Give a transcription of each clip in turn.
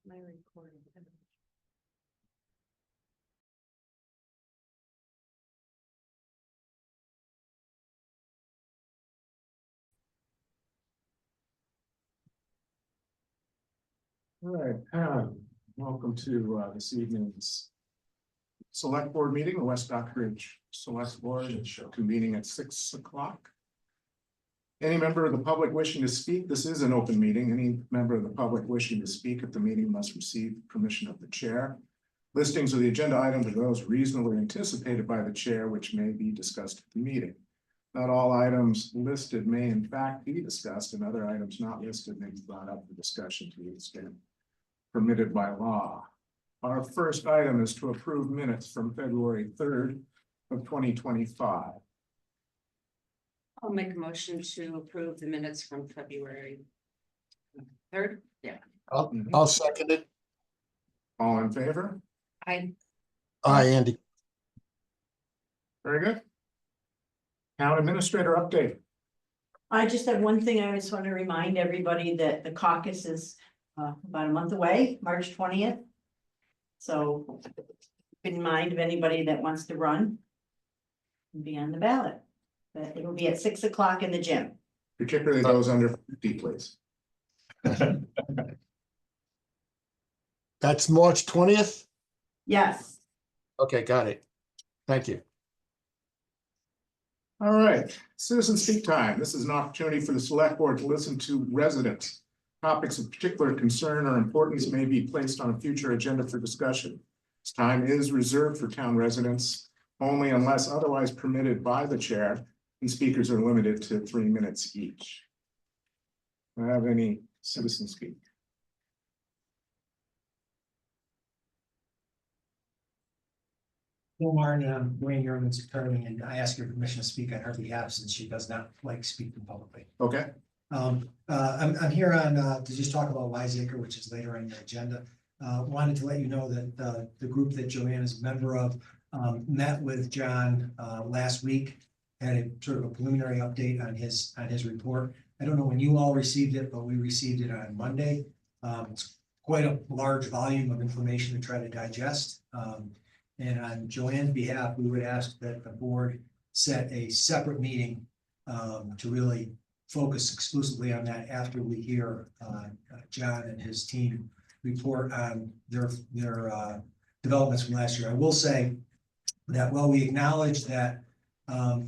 My recording. All right, Pam, welcome to this evening's select board meeting, the West Stockbridge Select Board, convening at 6 o'clock. Any member of the public wishing to speak, this is an open meeting. Any member of the public wishing to speak at the meeting must receive permission of the chair. Listings of the agenda items are those reasonably anticipated by the chair, which may be discussed at the meeting. Not all items listed may in fact be discussed, and other items not listed may be brought up for discussion to the extent permitted by law. Our first item is to approve minutes from February 3rd of 2025. I'll make a motion to approve the minutes from February 3rd. Yeah. I'll second it. All in favor? Aye. Andy. Very good. Town administrator update. I just have one thing. I just want to remind everybody that the caucus is about a month away, March 20th. So keep in mind of anybody that wants to run and be on the ballot. But it will be at 6 o'clock in the gym. Particularly those under 50, please. That's March 20th? Yes. Okay, got it. Thank you. All right, citizen speak time. This is an opportunity for the select board to listen to residents. Topics of particular concern or importance may be placed on a future agenda for discussion. This time is reserved for town residents only unless otherwise permitted by the chair, and speakers are limited to 3 minutes each. Do I have any citizen speak? Bill Martin, Dwayne Yerman's attorney, and I ask your permission to speak on her behalf since she does not like speaking publicly. Okay, I'm here on, to just talk about Wiseacre, which is later on your agenda. Wanted to let you know that, the group that Joanne is a member of, met with John, last week. Had a sort of a preliminary update on his report. I don't know when you all received it, but we received it on Monday. It's quite a large volume of information to try to digest. And on Joanne's behalf, we would ask that the board set a separate meeting to really focus exclusively on that after we hear John and his team report on their developments from last year. I will say that while we acknowledge that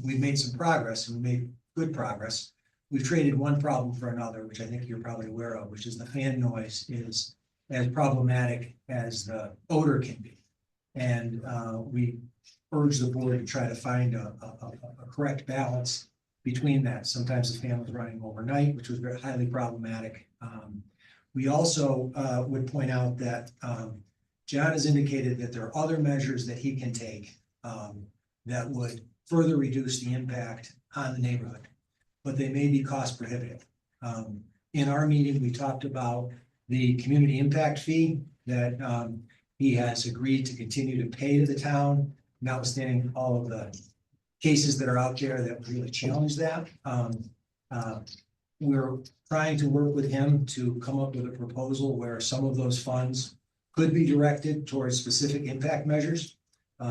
we've made some progress, and we made good progress, we've traded one problem for another, which I think you're probably aware of, which is the fan noise is as problematic as the odor can be. And we urge the board to try to find a correct balance between that. Sometimes the fan was running overnight, which was very highly problematic. We also would point out that John has indicated that there are other measures that he can take that would further reduce the impact on the neighborhood, but they may be cost prohibitive. In our meeting, we talked about the community impact fee that he has agreed to continue to pay to the town, notwithstanding all of the cases that are out there that really challenge that. We're trying to work with him to come up with a proposal where some of those funds could be directed towards specific impact measures.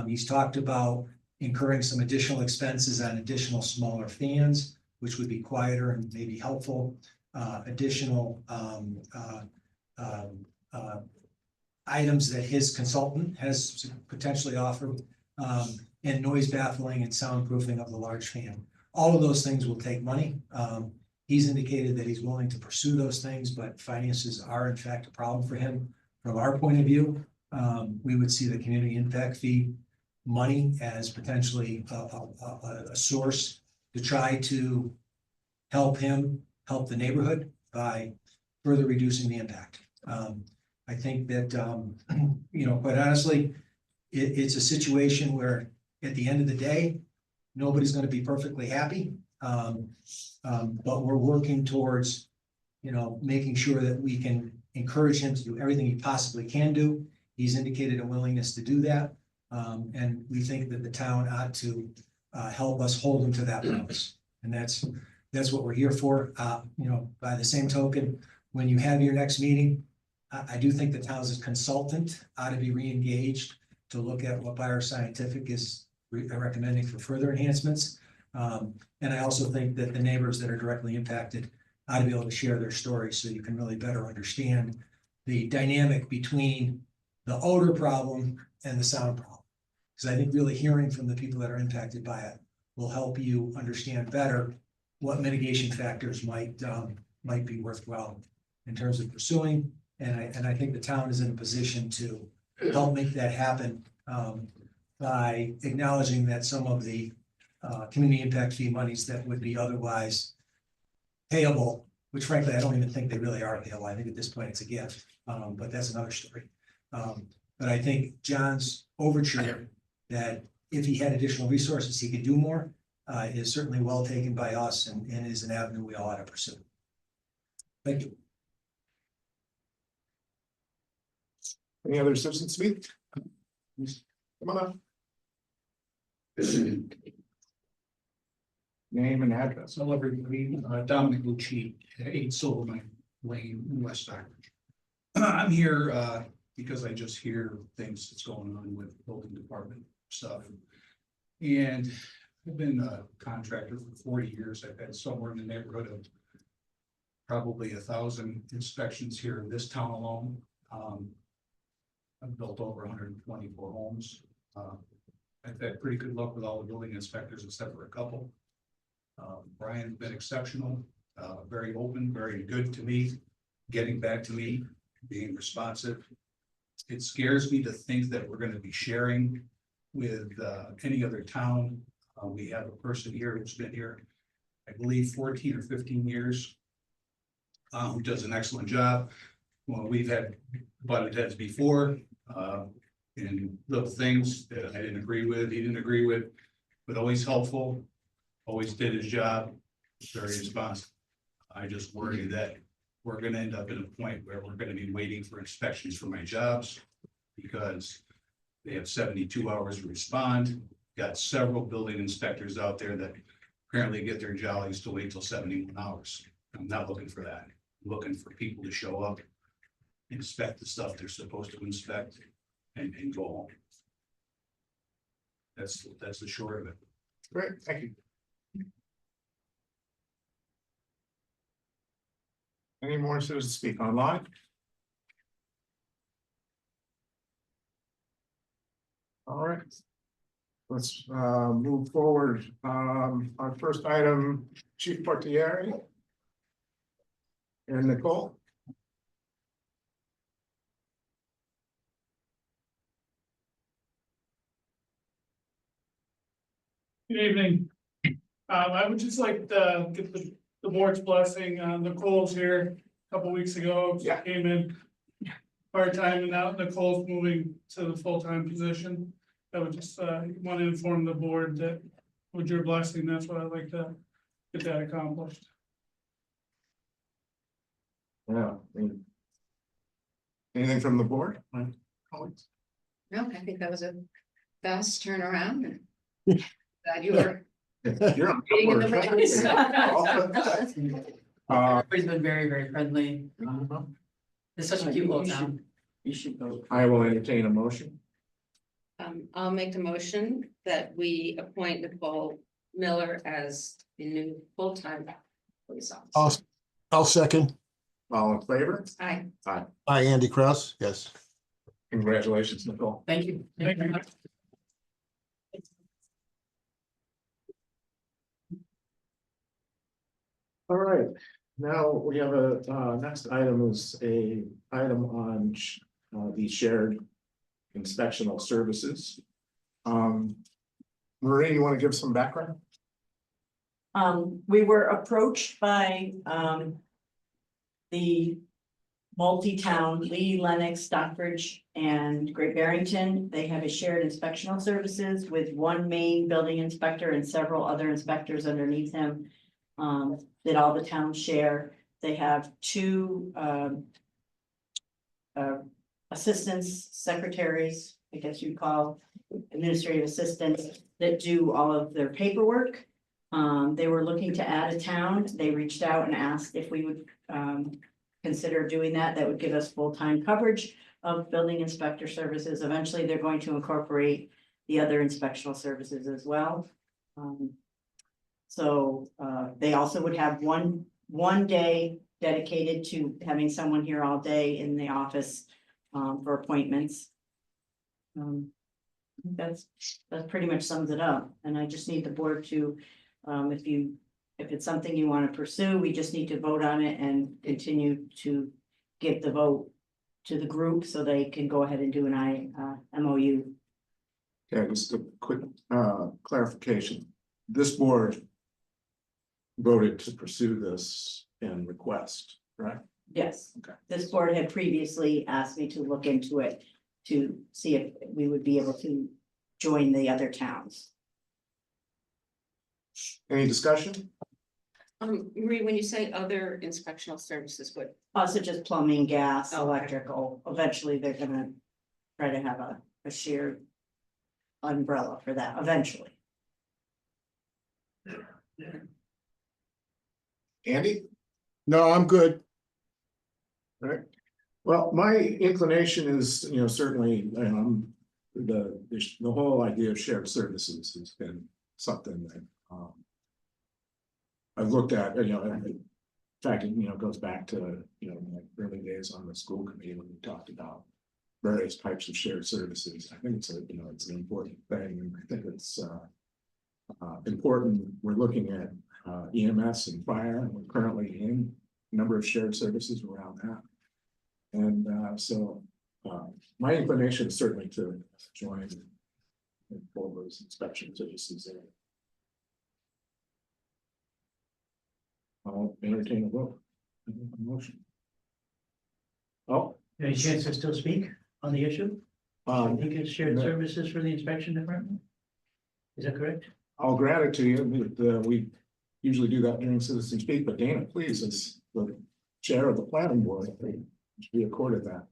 He's talked about incurring some additional expenses on additional smaller fans, which would be quieter and maybe helpful. Additional items that his consultant has potentially offered, and noise baffling and soundproofing of the large fan. All of those things will take money. He's indicated that he's willing to pursue those things, but finances are in fact a problem for him. From our point of view, we would see the community impact fee money as potentially a source to try to help him help the neighborhood by further reducing the impact. I think that, quite honestly, it's a situation where at the end of the day, nobody's going to be perfectly happy. But we're working towards, making sure that we can encourage him to do everything he possibly can do. He's indicated a willingness to do that. And we think that the town ought to help us hold him to that promise. And that's what we're here for. By the same token, when you have your next meeting, I do think the town as a consultant ought to be re-engaged to look at what Buyer Scientific is recommending for further enhancements. And I also think that the neighbors that are directly impacted ought to be able to share their stories so you can really better understand the dynamic between the odor problem and the sound problem. Because I think really hearing from the people that are impacted by it will help you understand better what mitigation factors might be worthwhile in terms of pursuing. And I think the town is in a position to help make that happen by acknowledging that some of the community impact fee monies that would be otherwise payable, which frankly, I don't even think they really are payable. I think at this point it's a gift, but that's another story. But I think John's overture that if he had additional resources, he could do more, is certainly well taken by us and is an avenue we all ought to pursue. Thank you. Any other citizens speak? Come on up. Name and address. Hello, everybody. Dominic Lucci, 8 Silvermine Lane in West Stockbridge. I'm here because I just hear things that's going on with building department stuff. And I've been a contractor for 40 years. I've had somewhere in the neighborhood of probably 1,000 inspections here in this town alone. I've built over 124 homes. I've had pretty good luck with all the building inspectors except for a couple. Brian's been exceptional, very open, very good to me, getting back to me, being responsive. It scares me to think that we're going to be sharing with any other town. We have a person here who's been here, I believe, 14 or 15 years, who does an excellent job. Well, we've had butted heads before, and little things that I didn't agree with, he didn't agree with, but always helpful, always did his job, very responsive. I just worry that we're gonna end up at a point where we're gonna be waiting for inspections for my jobs because they have 72 hours to respond. Got several building inspectors out there that apparently get their jollies to wait till 71 hours. I'm not looking for that. I'm looking for people to show up, inspect the stuff they're supposed to inspect, and go home. That's the short of it. Great, thank you. Any more citizens speak online? All right. Let's move forward. Our first item, Chief Portieri. And Nicole. Good evening. I would just like to get the board's blessing. Nicole's here a couple weeks ago. Yeah. Came in part-time and now Nicole's moving to the full-time position. I would just want to inform the board that with your blessing, that's what I'd like to get that accomplished. Yeah. Anything from the board? No, I think that was a fast turnaround. Glad you were You're on being in the board. race. Everybody's been very, very friendly. It's such a cute little town. You should go. I will entertain a motion. I'll make the motion that we appoint Nicole Miller as the new full-time police officer. I'll second. All in favor? Aye. Hi, Andy Kraus. Yes. Congratulations, Nicole. Thank you. Thank you. All right, now we have a, next item is a item on the shared inspectional services. Marie, you want to give some background? We were approached by, the multi-town, Lee, Lennox, Stockbridge, and Great Barrington. They have a shared inspectional services with one main building inspector and several other inspectors underneath him. That all the towns share. They have two, assistants, secretaries, I guess you'd call administrative assistants that do all of their paperwork. They were looking to add a town. They reached out and asked if we would consider doing that. That would give us full-time coverage of building inspector services. Eventually, they're going to incorporate the other inspectional services as well. So they also would have one day dedicated to having someone here all day in the office for appointments. That's pretty much sums it up, and I just need the board to, if it's something you want to pursue, we just need to vote on it and continue to give the vote to the group so they can go ahead and do an MOU. Okay, just a quick clarification. This board voted to pursue this and request, right? Yes, Okay. this board had previously asked me to look into it to see if we would be able to join the other towns. Any discussion? Marie, when you say other inspectional services, what, Also just plumbing, gas, Okay. electrical. Eventually, they're gonna try to have a shared umbrella for that eventually. Andy? No, I'm good. All right. Well, my inclination is, certainly, the whole idea of shared services has been something that, I've looked at, in fact, it goes back to, my early days on the school committee when we talked about various types of shared services. I think it's it's an important thing, and I think it's, important. We're looking at, EMS and fire, and we're currently in a number of shared services around that. And so my inclination is certainly to join in all those inspection services there. I'll entertain a vote. A motion. Oh, Any chance to still speak on the issue? I think it's shared no. services for the inspection department? Is that correct? I'll grant it to you, but we usually do that during citizen speak, but Dana, please, as the chair of the planning board, should be accorded that.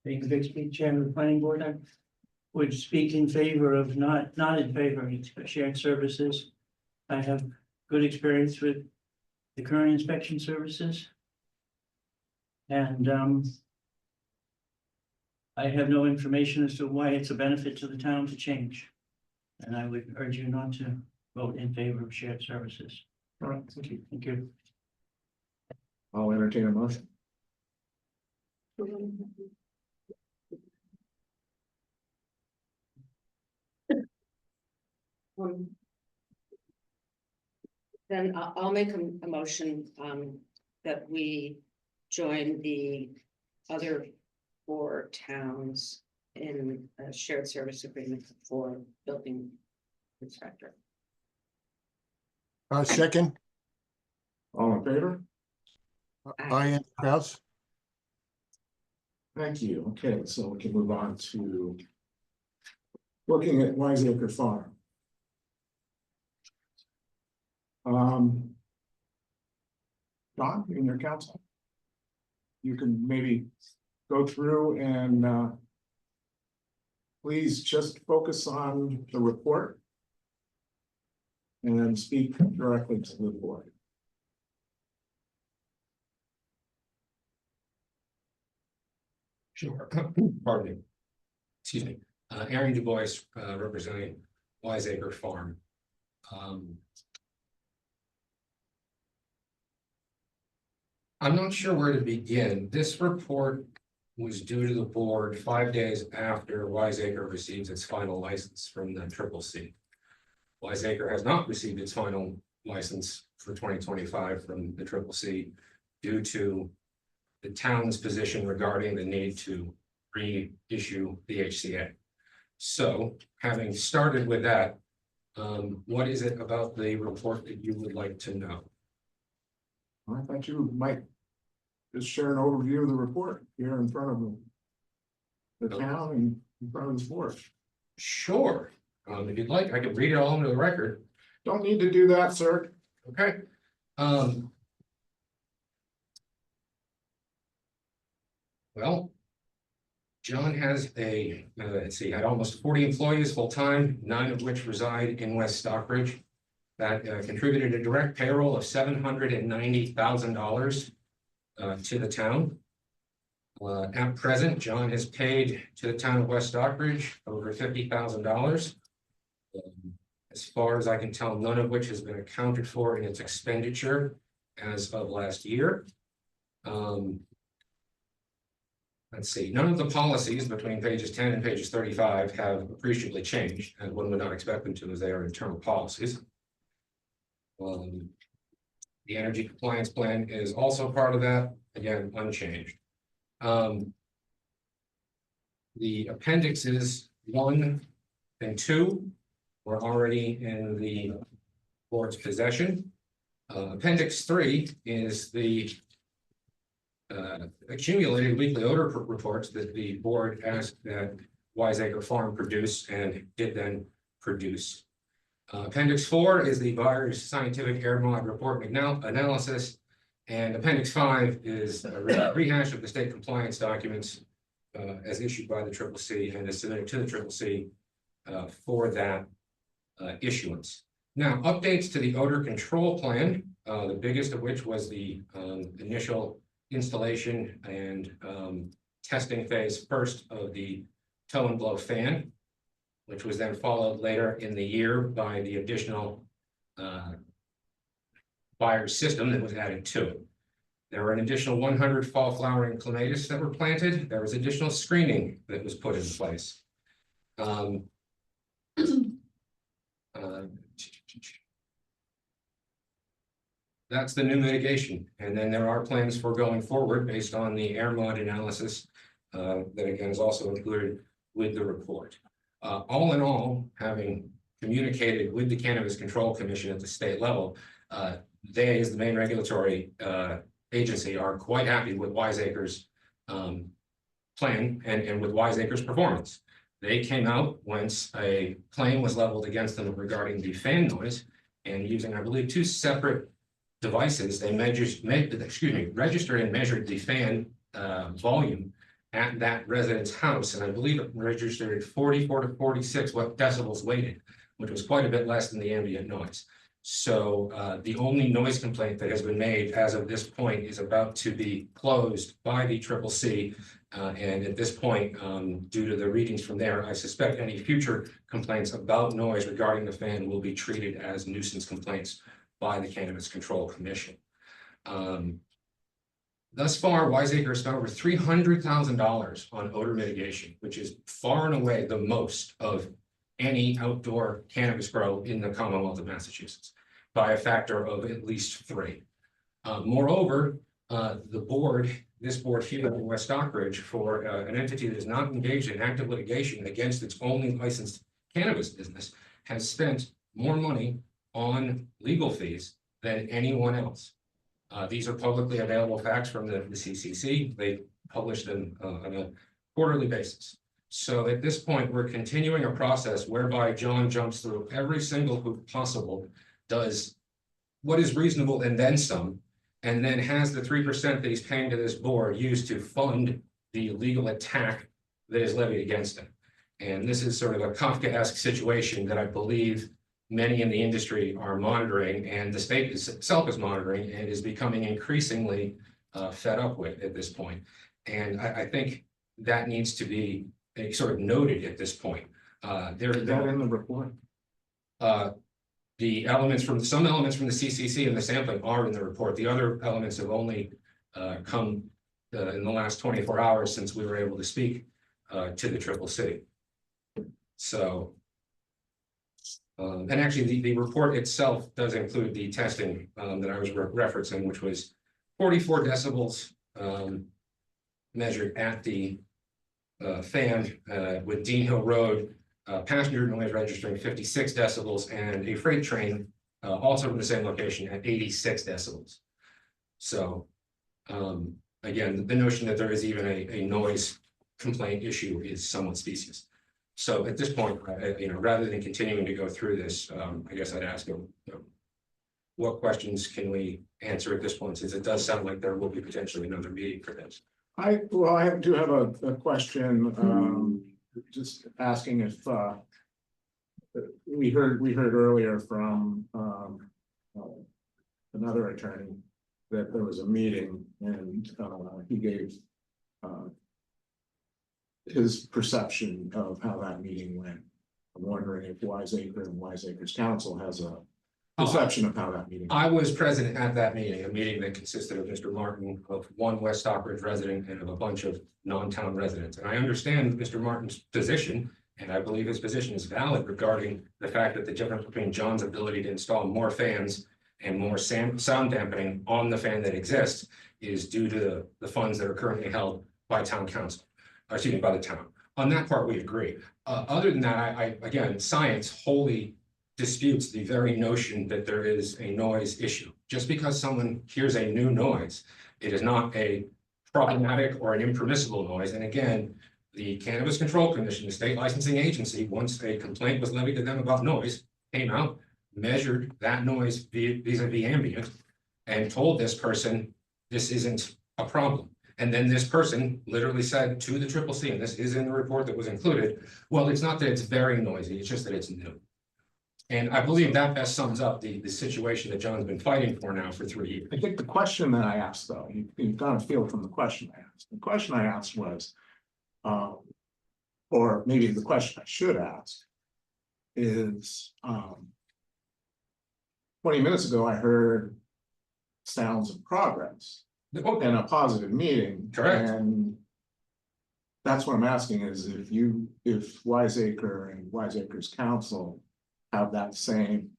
Being Bixby, chairman of the planning board, I would speak in favor of not in favor of shared services. I have good experience with the current inspection services. And I have no information as to why it's a benefit to the town to change. And I would urge you not to vote in favor of shared services. All right, thank you. Thank you. I'll entertain a motion. then I'll make a motion, that we join the other 4 towns in a shared service agreement for building inspector. Second, All in favor? I, Andy Kraus. Thank you. Okay, so we can move on to looking at Wiseacre Farm. Don, in your council, you can maybe go through and please just focus on the report and speak directly to the board. Sure. Pardon me. Excuse me. Aaron Du Bois, representing Wiseacre Farm. I'm not sure where to begin. This report was due to the board 5 days after Wiseacre received its final license from the CCC. Wiseacre has not received its final license for 2025 from the CCC due to the town's position regarding the need to reissue the HCA. So, having started with that, what is it about the report that you would like to know? I thought you might just share an overview of the report here in front of the town and in front of the board. Sure. If you'd like, I could read it all into the record. Don't need to do that, sir. Okay. Well, John has let's see, had almost 40 employees full-time, 9 of which reside in West Stockbridge. that contributed a direct payroll of $790,000 to the town. At present, John has paid to the town of West Stockbridge over $50,000. As far as I can tell, none of which has been accounted for in its expenditure as of last year. Let's see, none of the policies between pages 10 and pages 35 have appreciably changed, and one would not expect them to, as they are internal policies. The energy compliance plan is also part of that, again, unchanged. The appendixes 1 and 2 were already in the board's possession. Appendix 3 is the accumulated weekly odor reports that the board asked that Wiseacre Farm produce and did then produce. Appendix 4 is the buyer's scientific air mod report analysis, and Appendix 5 is a rehash of the state compliance documents as issued by the CCC and is submitted to the CCC for that issuance. Now, updates to the odor control plan, the biggest of which was the initial installation and testing phase first of the tow and blow fan, which was then followed later in the year by the additional buyer system that was added to it. There were an additional 100 fall flowering clematis that were planted. There was additional screening that was put in place. That's the new mitigation. And then there are plans for going forward based on the air mod analysis that again is also included with the report. All in all, having communicated with the Cannabis Control Commission at the state level, they, as the main regulatory agency, are quite happy with Wiseacre's plan and with Wiseacre's performance. They came out once a claim was leveled against them regarding the fan noise, and using, I believe, 2 separate devices, they registered and measured the fan volume at that resident's house, and I believe it registered 44 to 46 decibels weighted, which was quite a bit less than the ambient noise. So the only noise complaint that has been made as of this point is about to be closed by the CCC. And at this point, due to the readings from there, I suspect any future complaints about noise regarding the fan will be treated as nuisance complaints by the Cannabis Control Commission. Thus far, Wiseacre has spent over $300,000 on odor mitigation, which is far and away the most of any outdoor cannabis grow in the Commonwealth of Massachusetts by a factor of at least 3. Moreover, this board here in West Stockbridge, for an entity that is not engaged in active litigation against its only licensed cannabis business, has spent more money on legal fees than anyone else. These are publicly available facts from the CCC. They publish them on a quarterly basis. So at this point, we're continuing a process whereby John jumps through every single hoop possible, does what is reasonable and then some, and then has the 3% that he's paying to this board used to fund the legal attack that is levied against him. And this is sort of a Kafka-esque situation that I believe many in the industry are monitoring, and the state itself is monitoring and is becoming increasingly fed up with at this point. And I think that needs to be sort of noted at this point. Is that in the report? The elements from some elements from the CCC and the sampling are in the report. The other elements have only come in the last 24 hours since we were able to speak to the CCC. So, and actually the report itself does include the testing that I was referencing, which was 44 decibels measured at the fan with Dean Hill Road, passenger noise registering 56 decibels, and a freight train also from the same location at 86 decibels. So again, the notion that there is even a noise complaint issue is somewhat specious. So at this point, rather than continuing to go through this, I guess I'd ask him, what questions can we answer at this point, since it does sound like there will be potentially another meeting for this. I do have a question, just asking if we heard earlier from, another attorney that there was a meeting and, he gave, his perception of how that meeting went. I'm wondering if Wiseacre and Wiseacre's counsel has a perception of how that meeting. I was present at that meeting, a meeting that consisted of Mr. Martin, of one West Stockbridge resident and of a bunch of non-town residents. And I understand Mr. Martin's position, and I believe his position is valid regarding the fact that the difference between John's ability to install more fans and more sound dampening on the fan that exists is due to the funds that are currently held by town council, excuse me, by the town. On that part, we agree. Other than that, I again, science wholly disputes the very notion that there is a noise issue. Just because someone hears a new noise, it is not a problematic or an impermissible noise. And again, the Cannabis Control Commission, the state licensing agency, once a complaint was levied to them about noise, came out, measured that noise vis-a-vis ambient, and told this person, this isn't a problem. And then this person literally said to the CCC, and this is in the report that was included, well, it's not that it's very noisy, it's just that it's new. And I believe that best sums up the situation that John's been fighting for now for 3 years. I think the question that I asked, though, you got a feel from the question I asked. The question I asked was, or maybe the question I should ask is, 20 minutes ago, I heard sounds of progress and a positive meeting. Correct. And that's what I'm asking is if Wiseacre and Wiseacre's counsel have that same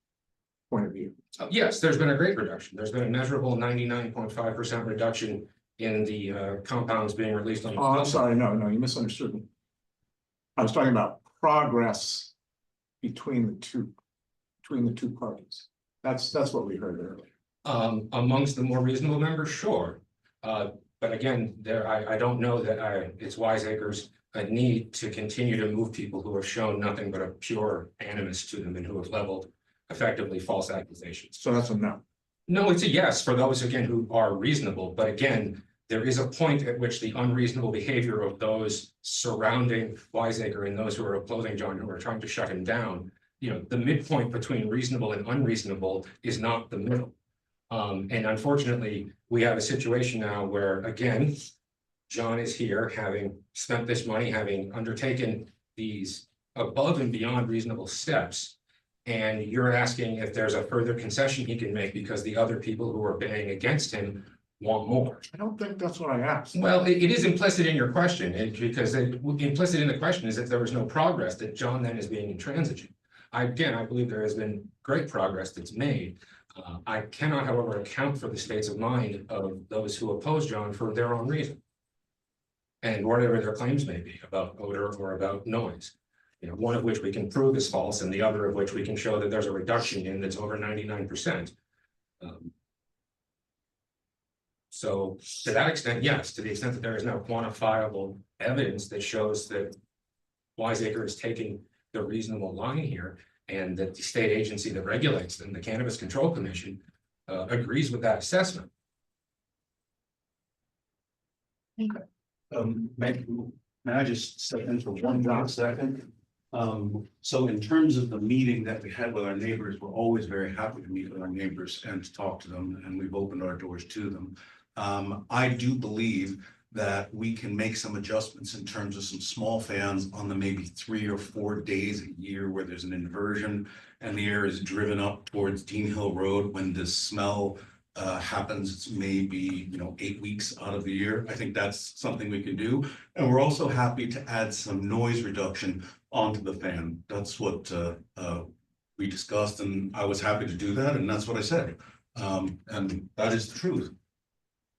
point of view. Yes, there's been a great reduction. There's been a measurable 99.5% reduction in the compounds being released on. Oh, I'm sorry, no, you misunderstood me. I was talking about progress between the two parties. That's what we heard earlier. Amongst the more reasonable members, sure. But again, I don't know that it's Wiseacre's a need to continue to move people who have shown nothing but a pure animus to them and who have leveled effectively false accusations. So that's a no. No, it's a yes for those again who are reasonable, but again, there is a point at which the unreasonable behavior of those surrounding Wiseacre and those who are opposing John, who are trying to shut him down, you know, the midpoint between reasonable and unreasonable is not the middle. And unfortunately, we have a situation now where, again, John is here, having spent this money, having undertaken these above and beyond reasonable steps. And you're asking if there's a further concession he can make because the other people who are baying against him want more. I don't think that's what I asked. Well, it is implicit in your question, because implicit in the question is if there was no progress, that John then is being intransigent. I believe there has been great progress that's made. I cannot, however, account for the states of mind of those who oppose John for their own reason. And whatever their claims may be about odor or about noise. You know, one of which we can prove is false and the other of which we can show that there's a reduction in that's over 99%. So to that extent, yes, to the extent that there is no quantifiable evidence that shows that Wiseacre is taking the reasonable line here, and that the state agency that regulates them, the Cannabis Control Commission, agrees with that assessment. May I just step in for one second? So in terms of the meeting that we had with our neighbors, we're always very happy to meet with our neighbors and to talk to them, and we've opened our doors to them. I do believe that we can make some adjustments in terms of some small fans on the maybe 3 or 4 days a year where there's an inversion and the air is driven up towards Dean Hill Road when this smell happens. It's maybe 8 weeks out of the year. I think that's something we can do, and we're also happy to add some noise reduction onto the fan. That's what we discussed, and I was happy to do that, and that's what I said, and that is the truth.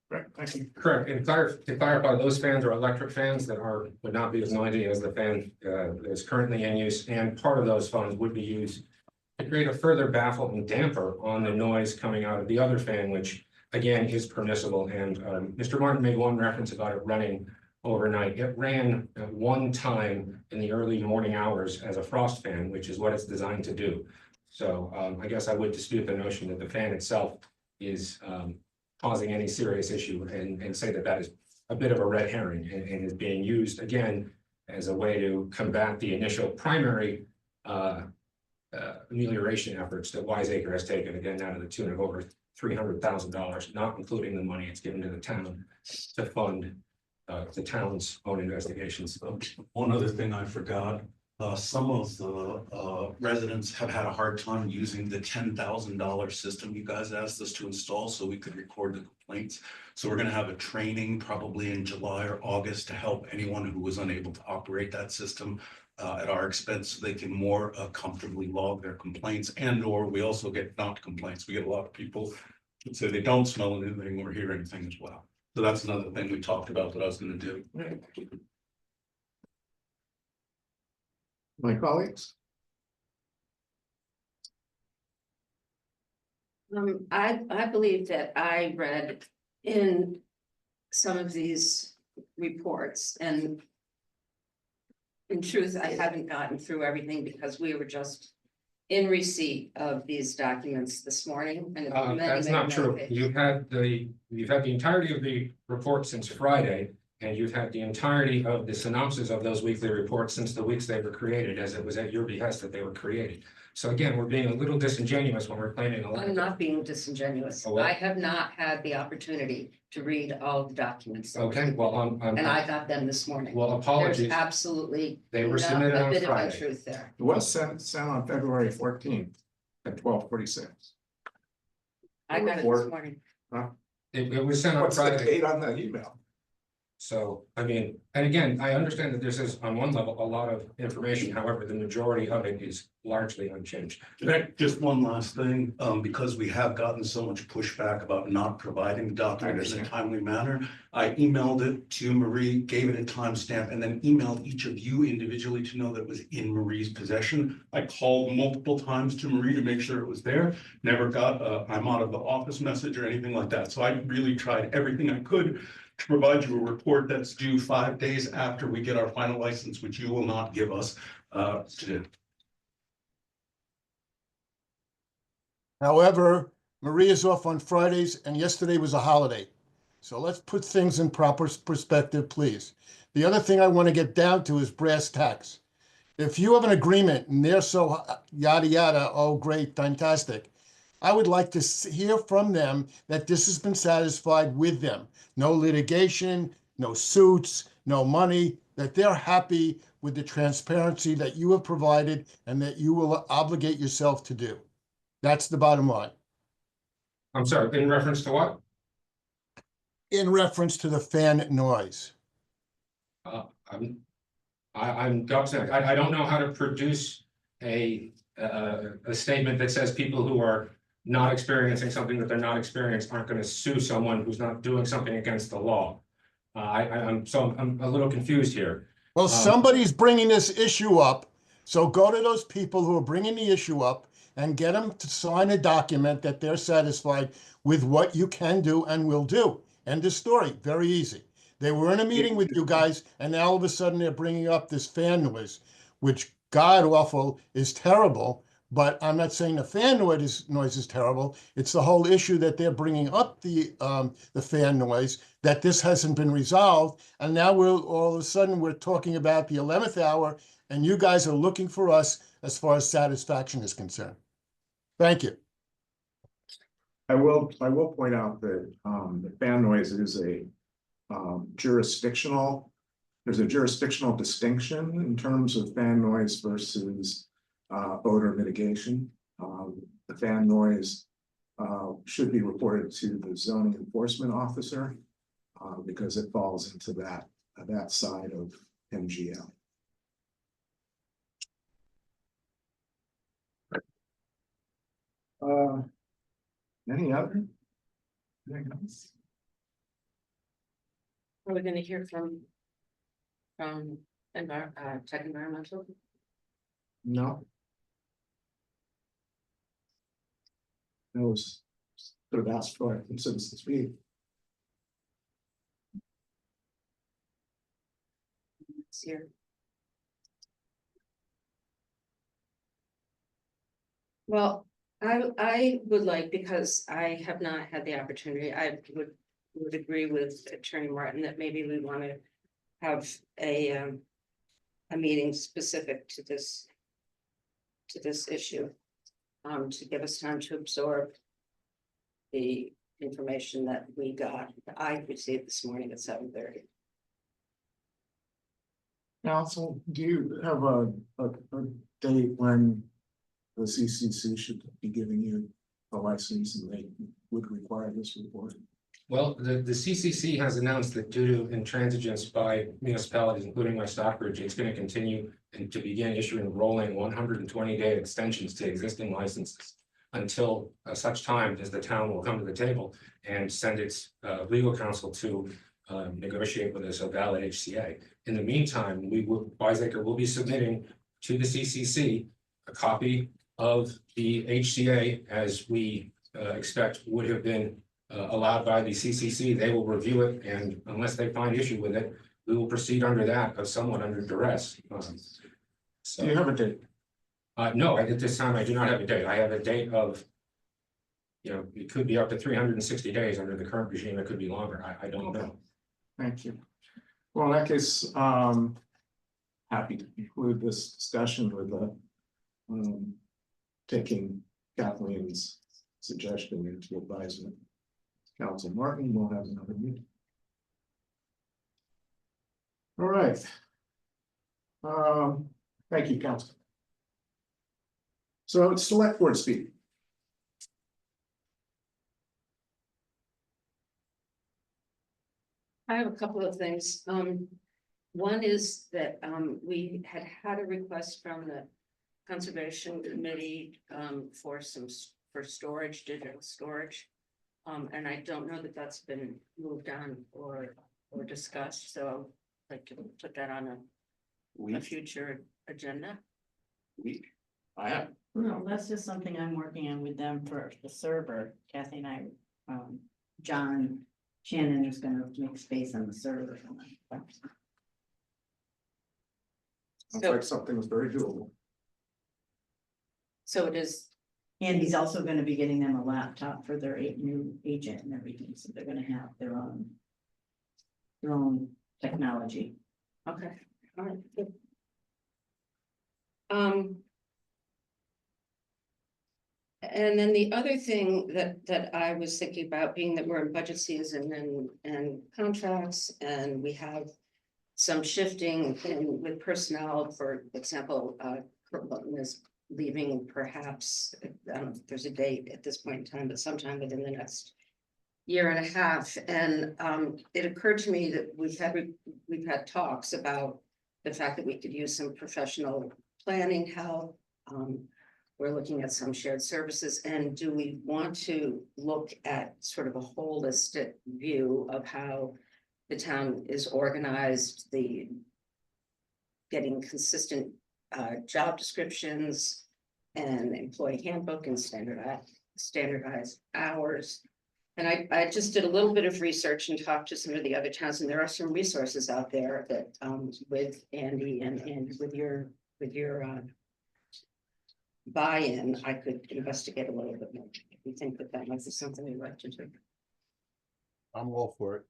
Right, thank you. Correct. And to clarify, those fans are electric fans that would not be as noisy as the fan that is currently in use, and part of those funds would be used to create a further baffle and damper on the noise coming out of the other fan, which again is permissible. And Mr. Martin made one reference about it running overnight. It ran at one time in the early morning hours as a frost fan, which is what it's designed to do. So I guess I would dispute the notion that the fan itself is causing any serious issue, and say that that is a bit of a red herring and is being used again as a way to combat the initial primary amelioration efforts that Wiseacre has taken, again, out of the tune of over $300,000, not including the money it's given to the town to fund the town's own investigations. One other thing I forgot, some of the residents have had a hard time using the $10,000 system you guys asked us to install so we could record the complaints. So we're gonna have a training probably in July or August to help anyone who was unable to operate that system at our expense, so they can more comfortably log their complaints, and or we also get not complaints. We get a lot of people that say they don't smell anything or hear anything as well. So that's another thing we talked about that I was gonna do. My colleagues? I believe that I read in some of these reports, and in truth, I haven't gotten through everything because we were just in receipt of these documents this morning. And That's not true. You've had the entirety of the report since Friday. And you've had the entirety of the synopsis of those weekly reports since the weeks they were created, as it was at your behest that they were created. So again, we're being a little disingenuous when we're claiming a lack I'm not being disingenuous. Oh, well. I have not had the opportunity to read all the documents. Okay, well, And I got them this morning. well, There's apologies. absolutely They were not submitted a on bit of Friday. untruth there. It was sent on February 14th at 12:46. I got it Report. this morning. It was sent on What's the Friday. date on the email? So, I mean, and again, I understand that this is on one level, a lot of information. However, the majority of it is largely unchanged. Just one last thing, because we have gotten so much pushback about not providing the document in a timely manner. I emailed it to Marie, gave it a timestamp, and then emailed each of you individually to know that it was in Marie's possession. I called multiple times to Marie to make sure it was there, never got I'm out of the office message or anything like that. So I really tried everything I could to provide you a report that's due 5 days after we get our final license, which you will not give us to. However, Maria's off on Fridays and yesterday was a holiday. So let's put things in proper perspective, please. The other thing I want to get down to is brass tacks. If you have an agreement and they're so yada yada, oh great, fantastic. I would like to hear from them that this has been satisfied with them. No litigation, no suits, no money, that they're happy with the transparency that you have provided and that you will obligate yourself to do. That's the bottom line. I'm sorry, in reference to what? In reference to the fan noise. I'm gobsmacked. I don't know how to produce a statement that says people who are not experiencing something that they're not experiencing aren't going to sue someone who's not doing something against the law. I'm a little confused here. Well, somebody's bringing this issue up. So go to those people who are bringing the issue up and get them to sign a document that they're satisfied with what you can do and will do. End of story. Very easy. They were in a meeting with you guys and now all of a sudden they're bringing up this fan noise, which god awful is terrible. But I'm not saying the fan noise is terrible. It's the whole issue that they're bringing up the fan noise, that this hasn't been resolved. And now all of a sudden we're talking about the 11th hour and you guys are looking for us as far as satisfaction is concerned. Thank you. I will point out that the fan noise is a jurisdictional, there's a jurisdictional distinction in terms of fan noise versus odor mitigation. The fan noise should be reported to the zoning enforcement officer because it falls into that side of MGL. Any other? Anything else? Are we gonna hear from Tech Environmental? No. That was sort of asked for it from Citizens Speak. It's here. Well, I would like, because I have not had the opportunity, I would agree with Attorney Martin that maybe we want to have a meeting specific to this to this issue. To give us time to absorb the information that I received this morning at 7:30. Council, do you have a date when the CCC should be giving you a license and they would require this report? Well, the CCC has announced that due to intransigence by municipalities, including West Stockbridge, it's going to continue and to begin issuing rolling 120-day extensions to existing licenses until such time as the town will come to the table and send its legal counsel to negotiate with us a valid HCA. In the meantime, Wiseacre will be submitting to the CCC a copy of the HCA as we expect would have been allowed by the CCC. They will review it, and unless they find issue with it, we will proceed under that of someone under duress. Do you have a date? No, at this time, I do not have a date. I have a date of, it could be up to 360 days under the current regime. It could be longer. I don't know. Thank you. Well, in that case, happy to conclude this discussion with taking Kathleen's suggestion into advisement. Council Martin will have another meeting. All right. Thank you, Council. So select board speak. I have a couple of things. One is that we had a request from the Conservation Committee for storage, digital storage. And I don't know that that's been moved on or discussed, so I'd like to put that on a future agenda. I have. No, that's just something I'm working on with them for the server. Kathy and I, John Shannon is gonna make space on the server. Sounds like something was very doable. So it is, And he's also gonna be getting them a laptop for their new agent and everything, so they're gonna have their own technology. okay, all right, good. And then the other thing that I was thinking about, being that we're in budget season and contracts, and we have some shifting with personnel, for example, Kurt Button is leaving perhaps, I don't know if there's a date at this point in time, but sometime within the next year and a half. And it occurred to me that we've had talks about the fact that we could use some professional planning help. We're looking at some shared services, and do we want to look at sort of a holistic view of how the town is organized, the getting consistent job descriptions and employee handbook and standardized hours. And I just did a little bit of research and talked to some of the other towns, and there are some resources out there that with Andy and with your buy-in, I could investigate a little bit more. If you think that might be something we'd like to do. I'm all for it.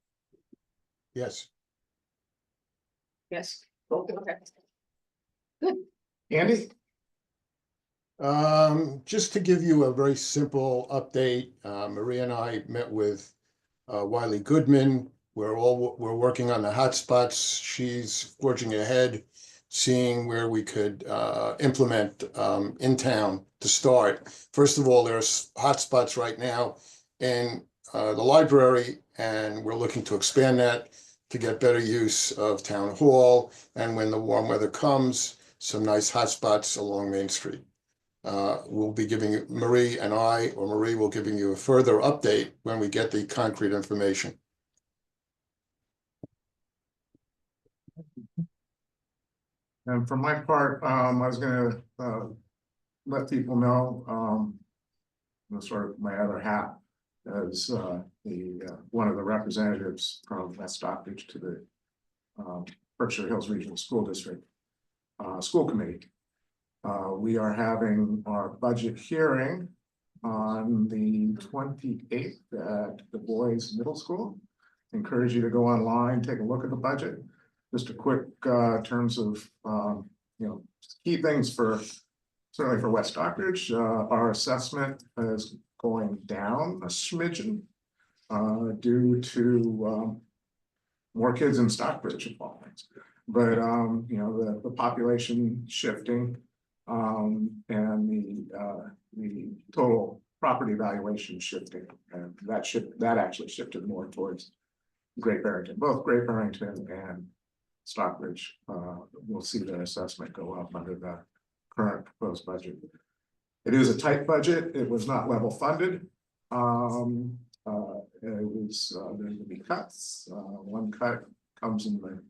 Yes. Yes. Okay. Good. Andy? Just to give you a very simple update, Maria and I met with Wiley Goodman. We're working on the hotspots. She's forging ahead, seeing where we could implement in town to start. First of all, there's hotspots right now in the library, and we're looking to expand that to get better use of town hall. And when the warm weather comes, some nice hotspots along Main Street. We'll be giving Marie and I, or Marie will giving you a further update when we get the concrete information. And for my part, I was gonna let people know, sort of my other hat as one of the representatives from West Stockbridge to the Berkshire Hills Regional School District School Committee. We are having our budget hearing on the 28th at the Boys Middle School. Encourage you to go online, take a look at the budget. Just a quick terms of key things for certainly for West Stockbridge, our assessment is going down a smidgen. Due to more kids in Stockbridge of all things. But you know, the population shifting. And the total property valuation shifting, and that actually shifted more towards Great Barrington, both Great Barrington and Stockbridge. We'll see their assessment go up under the current proposed budget. It is a tight budget. It was not level funded. It was there to be cuts. One cut comes in the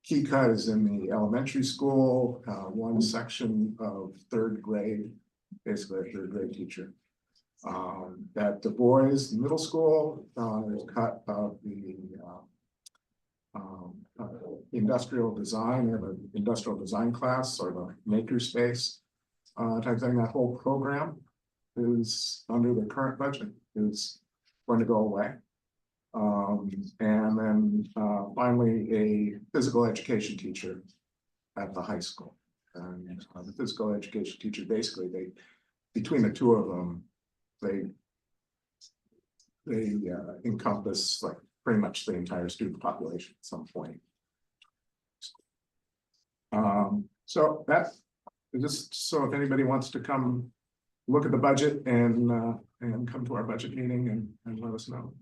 key cut is in the elementary school, one section of third grade, basically a third grade teacher. At Du Bois Middle School, there's a cut of the industrial design, or the industrial design class, or the makerspace type thing. That whole program is under the current budget is going to go away. And then finally, a physical education teacher at the high school. And the physical education teacher, basically, between the two of them, they encompass like pretty much the entire student population at some point. So that just so if anybody wants to come look at the budget and come to our budget meeting and let us know.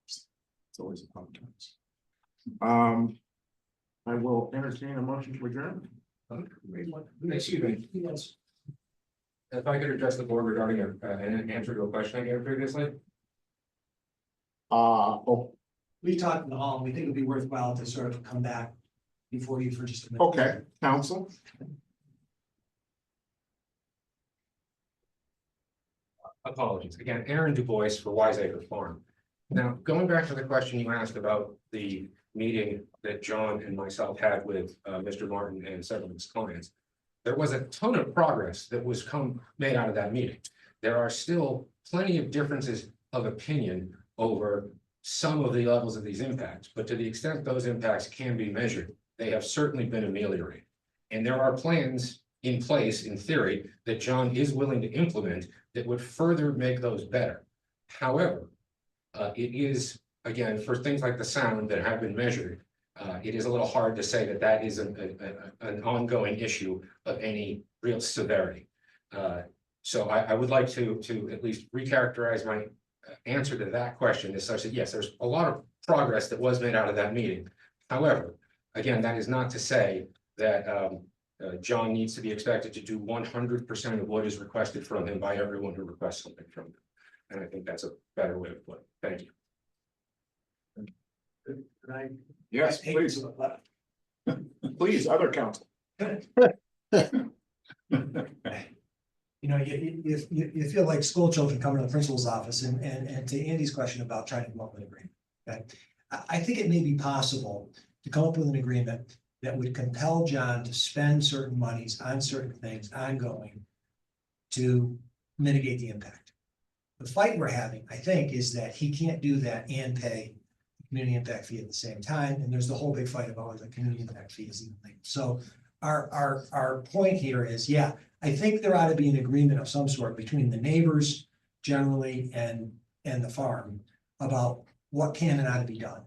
It's always a fun times. I will entertain a motion to adjourn. Excuse me. Yes. If I could address the board regarding an answer to a question I gave previously. We talked in the hall, and we think it'd be worthwhile to sort of come back before you for just a minute. Okay, council. Apologies. Again, Aaron Du Bois for Wiseacre Farm. Now, going back to the question you asked about the meeting that John and myself had with Mr. Martin and several of his clients, there was a ton of progress that was made out of that meeting. There are still plenty of differences of opinion over some of the levels of these impacts, but to the extent those impacts can be measured, they have certainly been ameliorated. And there are plans in place, in theory, that John is willing to implement that would further make those better. However, it is, again, for things like the sound that have been measured, it is a little hard to say that that is an ongoing issue of any real severity. So I would like to at least recharacterize my answer to that question as such that, yes, there's a lot of progress that was made out of that meeting. However, again, that is not to say that John needs to be expected to do 100% of what is requested from him by everyone who requests something from him. And I think that's a better way of putting it. Thank you. Yes, please. Please, other council. You know, you feel like school children coming to the principal's office and to Andy's question about trying to come up with an agreement. Okay, I think it may be possible to come up with an agreement that would compel John to spend certain monies on certain things ongoing to mitigate the impact. The fight we're having, I think, is that he can't do that and pay the community impact fee at the same time. And there's the whole big fight about whether the community impact fee is even legal. So our point here is, yeah, I think there ought to be an agreement of some sort between the neighbors generally and the farm about what can and ought to be done.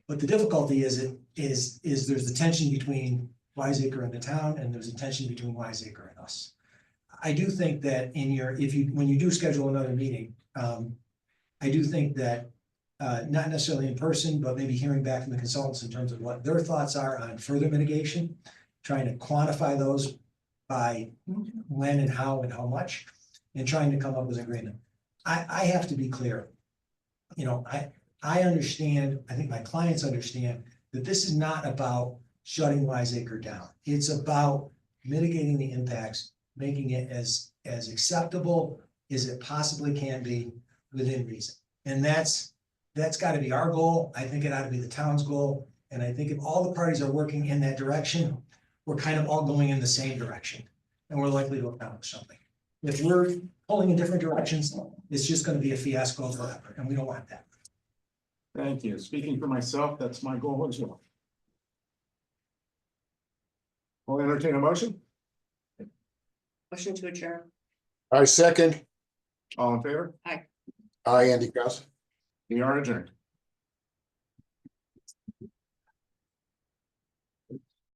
But the difficulty is there's the tension between Wiseacre and the town, and there's a tension between Wiseacre and us. I do think that when you do schedule another meeting, I do think that not necessarily in person, but maybe hearing back from the consultants in terms of what their thoughts are on further mitigation, trying to quantify those by when and how much, and trying to come up with an agreement. I have to be clear. You know, I understand, I think my clients understand that this is not about shutting Wiseacre down. It's about mitigating the impacts, making it as acceptable as it possibly can be within reason. And that's got to be our goal. I think it ought to be the town's goal. And I think if all the parties are working in that direction, we're kind of all going in the same direction, and we're likely to accomplish something. If we're pulling in different directions, it's just going to be a fiasco forever, and we don't want that. Thank you. Speaking for myself, that's my goal as well. I'll entertain a motion. Motion to adjourn. I second. All in favor? I, Andy Kraus. We are adjourned.